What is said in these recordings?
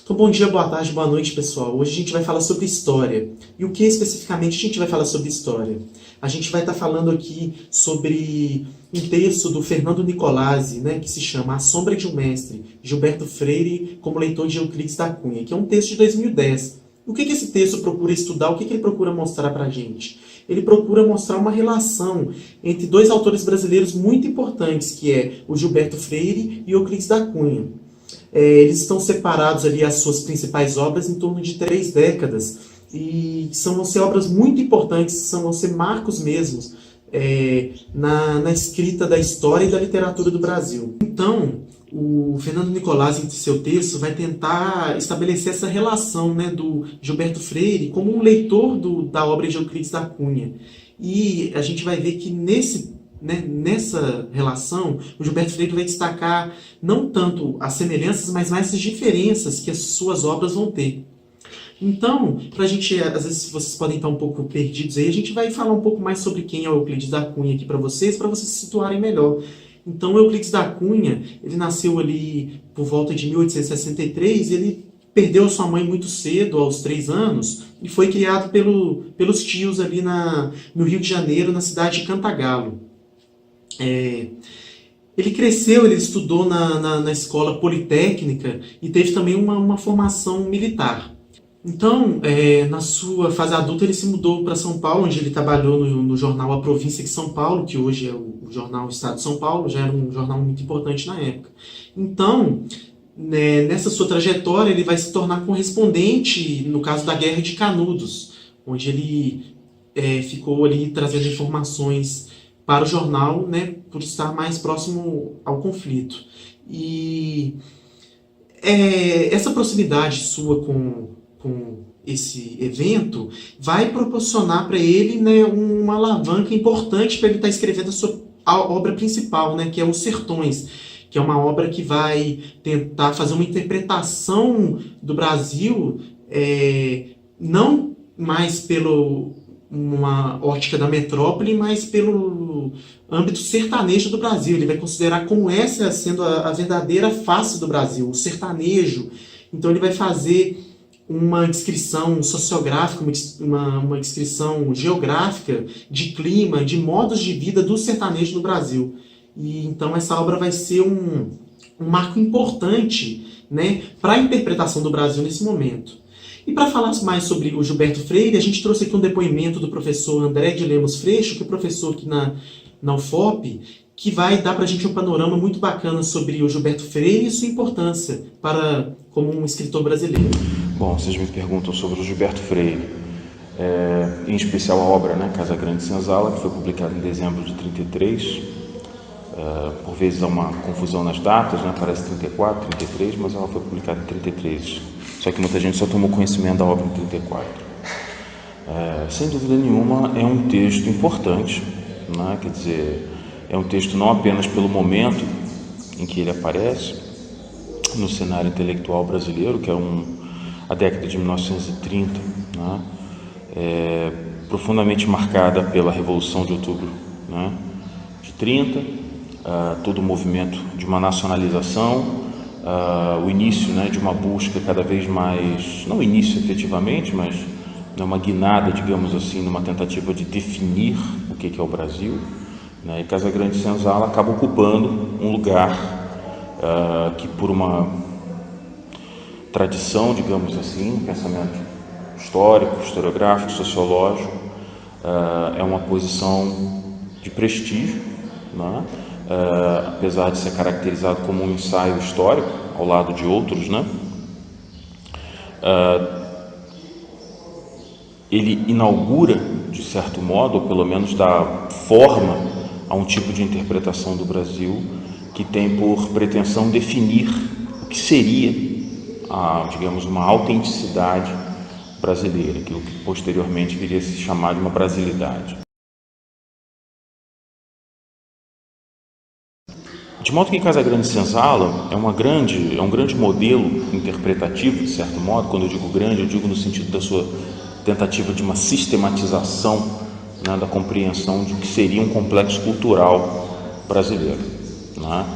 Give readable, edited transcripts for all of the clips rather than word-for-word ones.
Então, bom dia, boa tarde, boa noite, pessoal. Hoje a gente vai falar sobre história. E o que especificamente a gente vai falar sobre história? A gente vai estar falando aqui sobre um texto do Fernando Nicolazzi, né, que se chama A Sombra de um Mestre, Gilberto Freire como leitor de Euclides da Cunha, que é um texto de 2010. O que esse texto procura estudar? O que ele procura mostrar para a gente? Ele procura mostrar uma relação entre dois autores brasileiros muito importantes, que é o Gilberto Freire e Euclides da Cunha. Eles estão separados ali, as suas principais obras, em torno de 3 décadas. E vão ser obras muito importantes, vão ser marcos mesmos na escrita da história e da literatura do Brasil. Então, o Fernando Nicolazzi, em seu texto, vai tentar estabelecer essa relação, né, do Gilberto Freire como um leitor da obra de Euclides da Cunha. E a gente vai ver que nessa relação, o Gilberto Freire vai destacar não tanto as semelhanças, mas mais as diferenças que as suas obras vão ter. Então, para a gente, às vezes vocês podem estar um pouco perdidos aí, a gente vai falar um pouco mais sobre quem é o Euclides da Cunha aqui para vocês se situarem melhor. Então, o Euclides da Cunha, ele nasceu ali por volta de 1863, e ele perdeu sua mãe muito cedo, aos 3 anos, e foi criado pelos tios ali no Rio de Janeiro, na cidade de Cantagalo. Ele cresceu, ele estudou na escola politécnica e teve também uma formação militar. Então, na sua fase adulta, ele se mudou para São Paulo, onde ele trabalhou no jornal A Província de São Paulo, que hoje é o jornal Estado de São Paulo, já era um jornal muito importante na época. Então, nessa sua trajetória, ele vai se tornar correspondente, no caso da Guerra de Canudos, onde ele ficou ali trazendo informações para o jornal, né, por estar mais próximo ao conflito. E essa proximidade sua com esse evento vai proporcionar para ele, né, uma alavanca importante para ele estar escrevendo a obra principal, né, que é Os Sertões, que é uma obra que vai tentar fazer uma interpretação do Brasil, não mais pelo uma ótica da metrópole, mas pelo âmbito sertanejo do Brasil. Ele vai considerar como essa sendo a verdadeira face do Brasil, o sertanejo. Então ele vai fazer uma descrição sociográfica, uma descrição geográfica de clima, de modos de vida do sertanejo no Brasil. E então essa obra vai ser um marco importante, né, para a interpretação do Brasil nesse momento. E para falar mais sobre o Gilberto Freire, a gente trouxe aqui um depoimento do professor André de Lemos Freixo, que é professor aqui na UFOP, que vai dar para a gente um panorama muito bacana sobre o Gilberto Freire e sua importância como um escritor brasileiro. Bom, vocês me perguntam sobre o Gilberto Freire, em especial a obra, né, Casa Grande Senzala, que foi publicada em dezembro de 33. Por vezes há uma confusão nas datas, né, parece 34, 33, mas ela foi publicada em 33. Só que muita gente só tomou conhecimento da obra em 34. Sem dúvida nenhuma, é um texto importante, né? Quer dizer, é um texto não apenas pelo momento em que ele aparece no cenário intelectual brasileiro, que é a década de 1930, né? Profundamente marcada pela Revolução de Outubro, né, de 30, todo o movimento de uma nacionalização, o início, né, de uma busca cada vez mais, não o início efetivamente, mas uma guinada, digamos assim, numa tentativa de definir o que é o Brasil, né, e Casa Grande Senzala acaba ocupando um lugar que, por uma tradição, digamos assim, um pensamento histórico, historiográfico, sociológico, é uma posição de prestígio, né? Apesar de ser caracterizado como um ensaio histórico ao lado de outros, né? Ele inaugura, de certo modo, ou pelo menos dá forma a um tipo de interpretação do Brasil que tem por pretensão definir o que seria, digamos, uma autenticidade brasileira, aquilo que posteriormente viria a se chamar de uma brasilidade. De modo que Casa Grande Senzala é um grande modelo interpretativo, de certo modo. Quando eu digo grande, eu digo no sentido da sua tentativa de uma sistematização, né, da compreensão de que seria um complexo cultural brasileiro, né?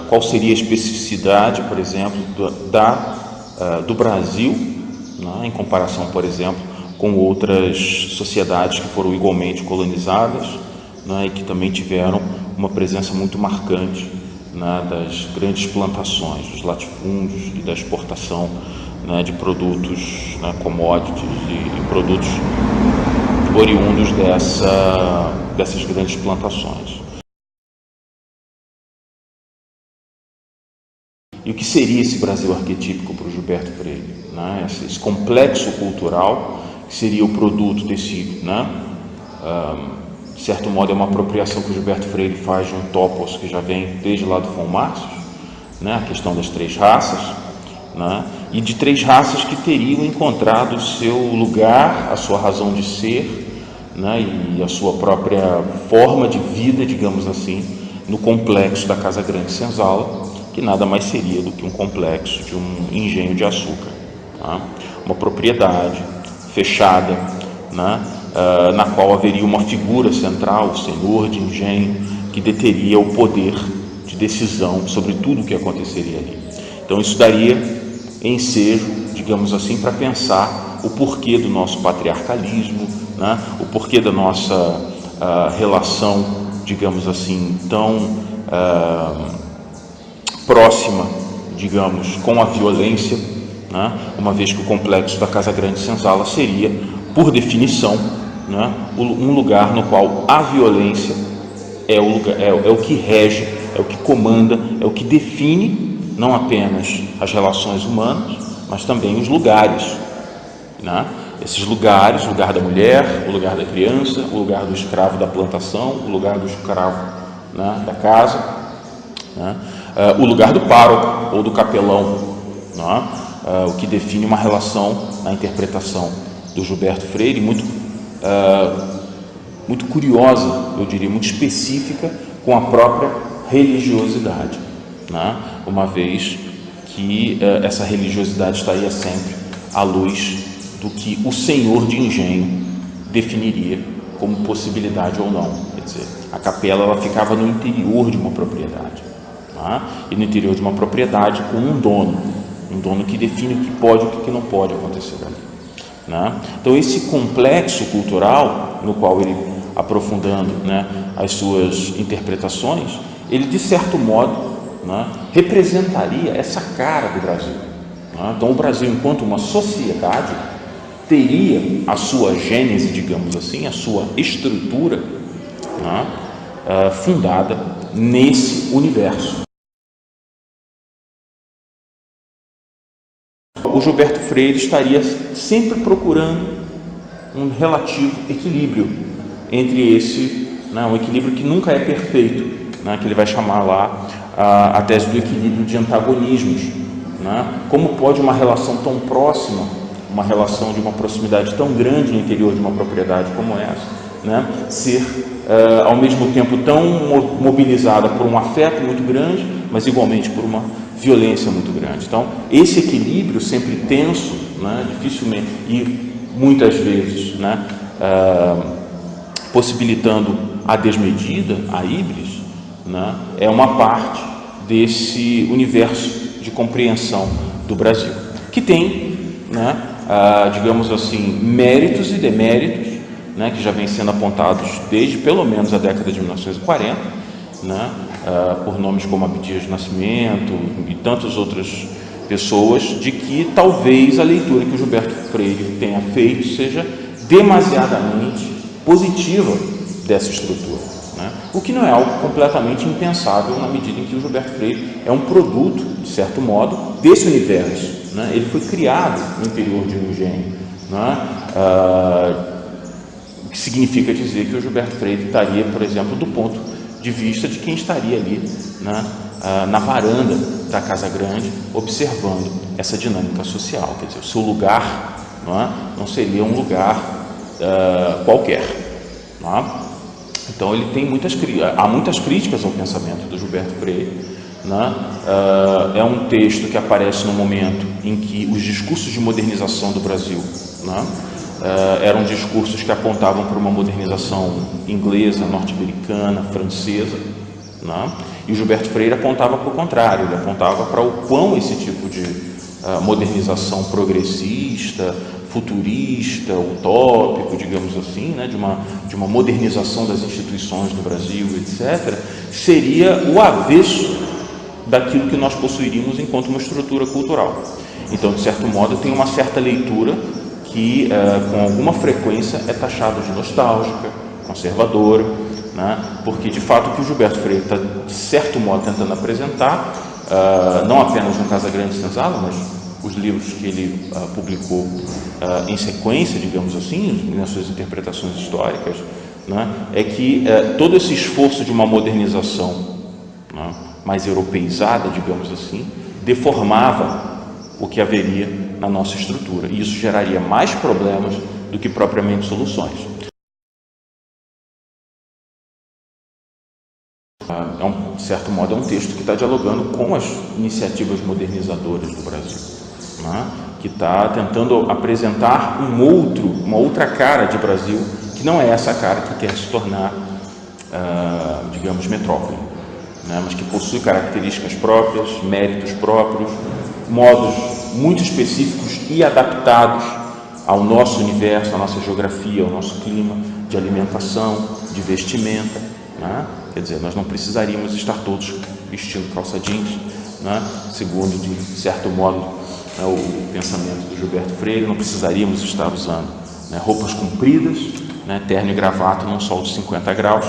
Qual seria a especificidade, por exemplo, da do Brasil, né, em comparação, por exemplo, com outras sociedades que foram igualmente colonizadas, né, e que também tiveram uma presença muito marcante, né, das grandes plantações, dos latifúndios e da exportação, né, de produtos, né, commodities e produtos oriundos dessas grandes plantações. E o que seria esse Brasil arquetípico para o Gilberto Freire? Né? Esse complexo cultural que seria o produto desse, né, de certo modo é uma apropriação que o Gilberto Freire faz de um topos que já vem desde lá do von Martius, né, a questão das três raças, né, e de três raças que teriam encontrado o seu lugar, a sua razão de ser, né, e a sua própria forma de vida, digamos assim, no complexo da Casa Grande Senzala, que nada mais seria do que um complexo de um engenho de açúcar, tá? Uma propriedade fechada, né, na qual haveria uma figura central, o senhor de engenho, que deteria o poder de decisão sobre tudo o que aconteceria ali. Então isso daria ensejo, digamos assim, para pensar o porquê do nosso patriarcalismo, né, o porquê da nossa relação, digamos assim, tão próxima, digamos, com a violência, né, uma vez que o complexo da Casa Grande Senzala seria, por definição, né, um lugar no qual a violência é o que rege, é o que comanda, é o que define não apenas as relações humanas, mas também os lugares, né? Esses lugares, o lugar da mulher, o lugar da criança, o lugar do escravo da plantação, o lugar do escravo, né, da casa, né? O lugar do pároco ou do capelão, né? O que define uma relação na interpretação do Gilberto Freire muito curiosa, eu diria, muito específica com a própria religiosidade, né? Uma vez que essa religiosidade estaria sempre à luz do que o senhor de engenho definiria como possibilidade ou não. Quer dizer, a capela ela ficava no interior de uma propriedade, tá? E no interior de uma propriedade com um dono que define o que pode e o que não pode acontecer ali, né? Então esse complexo cultural no qual ele, aprofundando, né, as suas interpretações, ele de certo modo, né, representaria essa cara do Brasil, né? Então o Brasil, enquanto uma sociedade, teria a sua gênese, digamos assim, a sua estrutura, né, fundada nesse universo. O Gilberto Freire estaria sempre procurando um relativo equilíbrio entre esse, né, um equilíbrio que nunca é perfeito, né, que ele vai chamar lá a tese do equilíbrio de antagonismos, né? Como pode uma relação tão próxima, uma relação de uma proximidade tão grande no interior de uma propriedade como essa, né, ser ao mesmo tempo tão mobilizada por um afeto muito grande, mas igualmente por uma violência muito grande. Então esse equilíbrio sempre tenso, né, dificilmente e muitas vezes, né, possibilitando a desmedida, a híbris, né, é uma parte desse universo de compreensão do Brasil, que tem, né, digamos assim, méritos e deméritos, né, que já vêm sendo apontados desde pelo menos a década de 1940, né, por nomes como Abdias de Nascimento e tantas outras pessoas, de que talvez a leitura que o Gilberto Freire tenha feito seja demasiadamente positiva dessa estrutura, né? O que não é algo completamente impensável na medida em que o Gilberto Freire é um produto, de certo modo, desse universo, né? Ele foi criado no interior de um engenho, né? O que significa dizer que o Gilberto Freire estaria, por exemplo, do ponto de vista de quem estaria ali, né, na varanda da Casa Grande, observando essa dinâmica social. Quer dizer, o seu lugar, não seria um lugar qualquer, não é? Então ele tem há muitas críticas ao pensamento do Gilberto Freire, né? É um texto que aparece no momento em que os discursos de modernização do Brasil, né, eram discursos que apontavam para uma modernização inglesa, norte-americana, francesa, né? E o Gilberto Freire apontava para o contrário, ele apontava para o quão esse tipo de modernização progressista, futurista, utópico, digamos assim, né, de uma modernização das instituições no Brasil, etc., seria o avesso daquilo que nós possuiríamos enquanto uma estrutura cultural. Então, de certo modo, tem uma certa leitura que, com alguma frequência, é taxada de nostálgica, conservadora, né, porque, de fato, o que o Gilberto Freire está, de certo modo, tentando apresentar, não apenas no Casagrande Senzala, mas os livros que ele publicou em sequência, digamos assim, nas suas interpretações históricas, né, é que todo esse esforço de uma modernização, né, mais europeizada, digamos assim, deformava o que haveria na nossa estrutura, e isso geraria mais problemas do que propriamente soluções. De certo modo, é um texto que está dialogando com as iniciativas modernizadoras do Brasil, né? Que está tentando apresentar uma outra cara de Brasil, que não é essa cara que quer se tornar, digamos, metrópole, né? Mas que possui características próprias, méritos próprios, modos muito específicos e adaptados ao nosso universo, à nossa geografia, ao nosso clima de alimentação, de vestimenta, né? Quer dizer, nós não precisaríamos estar todos vestindo calça jeans, né? Segundo, de certo modo, né, o pensamento do Gilberto Freire, não precisaríamos estar usando, né, roupas compridas, né, terno e gravata num sol de 50 graus,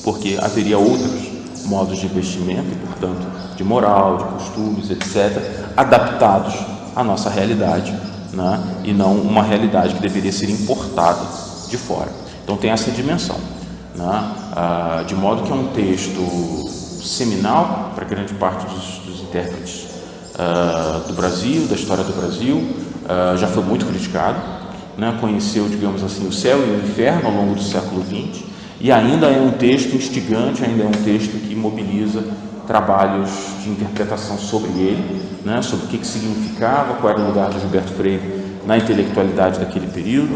porque haveria outros modos de vestimento e, portanto, de moral, de costumes, etc., adaptados à nossa realidade, né, e não uma realidade que deveria ser importada de fora. Então tem essa dimensão, né, de modo que é um texto seminal para grande parte dos intérpretes do Brasil, da história do Brasil, já foi muito criticado, né, conheceu, digamos assim, o céu e o inferno ao longo do século XX, e ainda é um texto instigante, ainda é um texto que mobiliza trabalhos de interpretação sobre ele, né, sobre o que significava, qual era o lugar de Gilberto Freire na intelectualidade daquele período,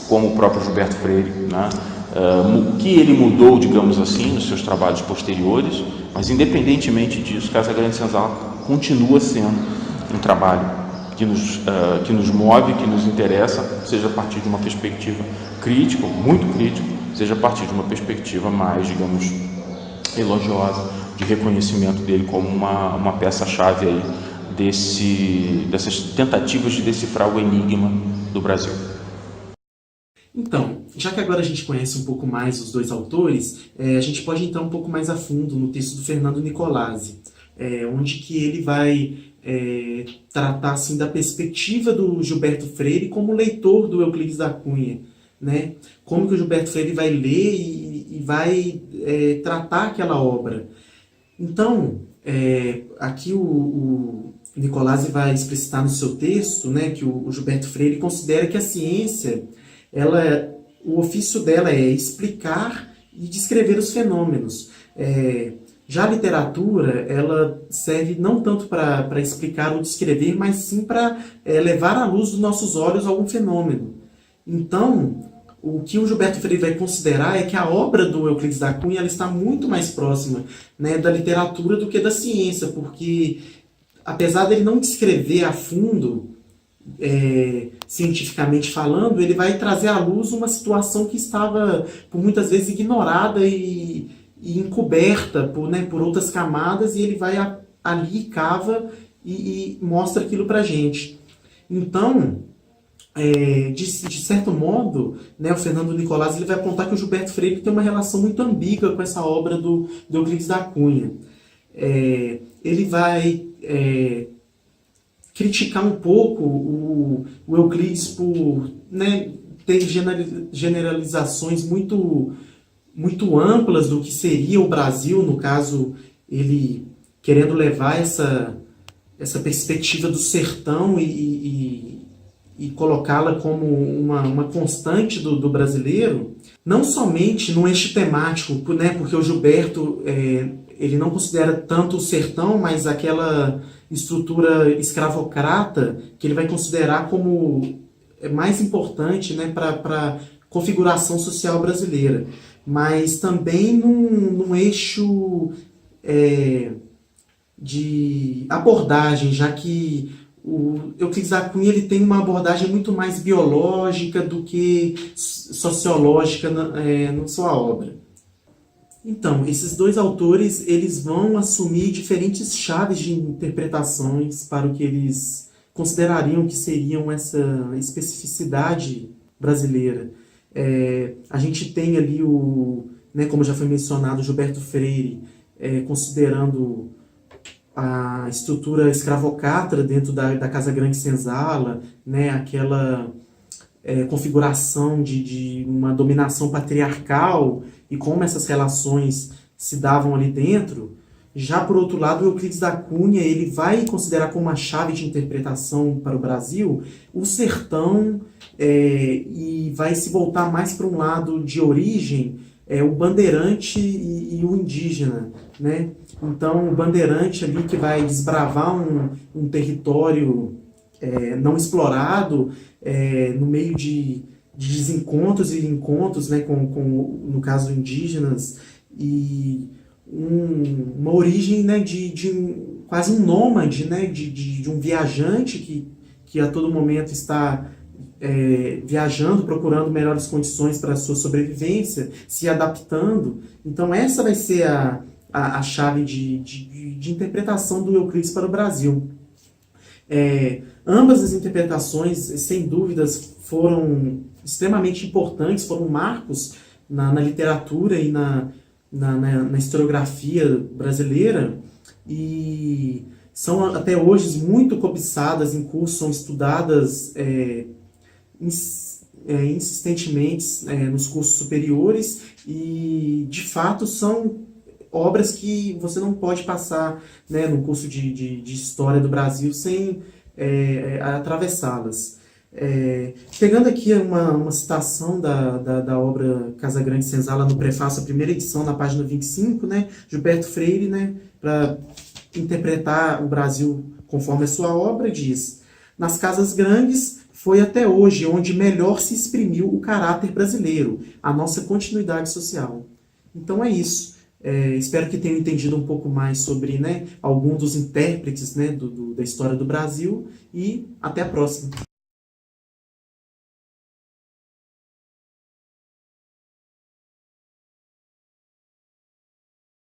como o próprio Gilberto Freire, né, o que ele mudou, digamos assim, nos seus trabalhos posteriores, mas independentemente disso, Casagrande Senzala continua sendo um trabalho que nos move, que nos interessa, seja a partir de uma perspectiva crítica, muito crítica, seja a partir de uma perspectiva mais, digamos, elogiosa, de reconhecimento dele como uma peça-chave aí dessas tentativas de decifrar o enigma do Brasil. Então, já que agora a gente conhece um pouco mais os dois autores, a gente pode entrar um pouco mais a fundo no texto do Fernando Nicolasi, onde que ele vai tratar assim, da perspectiva do Gilberto Freire como leitor do Euclides da Cunha, né? Como que o Gilberto Freire vai ler e vai tratar aquela obra. Então, aqui o Nicolasi vai explicitar no seu texto, né, que o Gilberto Freire considera que a ciência, o ofício dela é explicar e descrever os fenômenos. Já a literatura, ela serve não tanto para explicar ou descrever, mas sim para levar à luz dos nossos olhos algum fenômeno. Então, o que o Gilberto Freire vai considerar é que a obra do Euclides da Cunha ela está muito mais próxima, né, da literatura do que da ciência, porque, apesar dele não descrever a fundo, cientificamente falando, ele vai trazer à luz uma situação que estava, por muitas vezes, ignorada e encoberta por outras camadas, e ele vai ali, cava e mostra aquilo para a gente. Então, de certo modo, né, o Fernando Nicolasi ele vai apontar que o Gilberto Freire tem uma relação muito ambígua com essa obra do Euclides da Cunha. Ele vai criticar um pouco o Euclides por, né, ter generalizações muito amplas do que seria o Brasil, no caso, ele querendo levar essa perspectiva do sertão e colocá-la como uma constante do brasileiro, não somente no eixo temático, né, porque o Gilberto ele não considera tanto o sertão, mas aquela estrutura escravocrata que ele vai considerar como mais importante, né, para a configuração social brasileira, mas também num eixo de abordagem, já que o Euclides da Cunha ele tem uma abordagem muito mais biológica do que sociológica na sua obra. Então, esses dois autores eles vão assumir diferentes chaves de interpretações para o que eles considerariam que seriam essa especificidade brasileira. A gente tem ali como já foi mencionado, Gilberto Freire, considerando a estrutura escravocrata dentro da Casa Grande Senzala, né, aquela configuração de uma dominação patriarcal e como essas relações se davam ali dentro. Já por outro lado, o Euclides da Cunha ele vai considerar como uma chave de interpretação para o Brasil o sertão e vai se voltar mais para um lado de origem, o bandeirante e o indígena, né? Então, o bandeirante ali que vai desbravar um território não explorado, no meio de desencontros e encontros, né, no caso, indígenas, e uma origem, né, quase um nômade, né, de um viajante que a todo momento está viajando, procurando melhores condições para a sua sobrevivência, se adaptando. Então essa vai ser a chave de interpretação do Euclides para o Brasil. Ambas as interpretações, sem dúvidas, foram extremamente importantes, foram marcos na literatura e na historiografia brasileira, e são até hoje muito cobiçadas em curso, são estudadas insistentemente nos cursos superiores, e de fato são obras que você não pode passar, né, no curso de História do Brasil sem atravessá-las. Pegando aqui uma citação da obra Casa Grande Senzala no prefácio, a primeira edição, na página 25, né, Gilberto Freire, né, para interpretar o Brasil conforme a sua obra, diz: nas casas grandes foi até hoje onde melhor se exprimiu o caráter brasileiro, a nossa continuidade social. Então é isso. Espero que tenham entendido um pouco mais sobre, né, algum dos intérpretes, né, da história do Brasil, e até a próxima.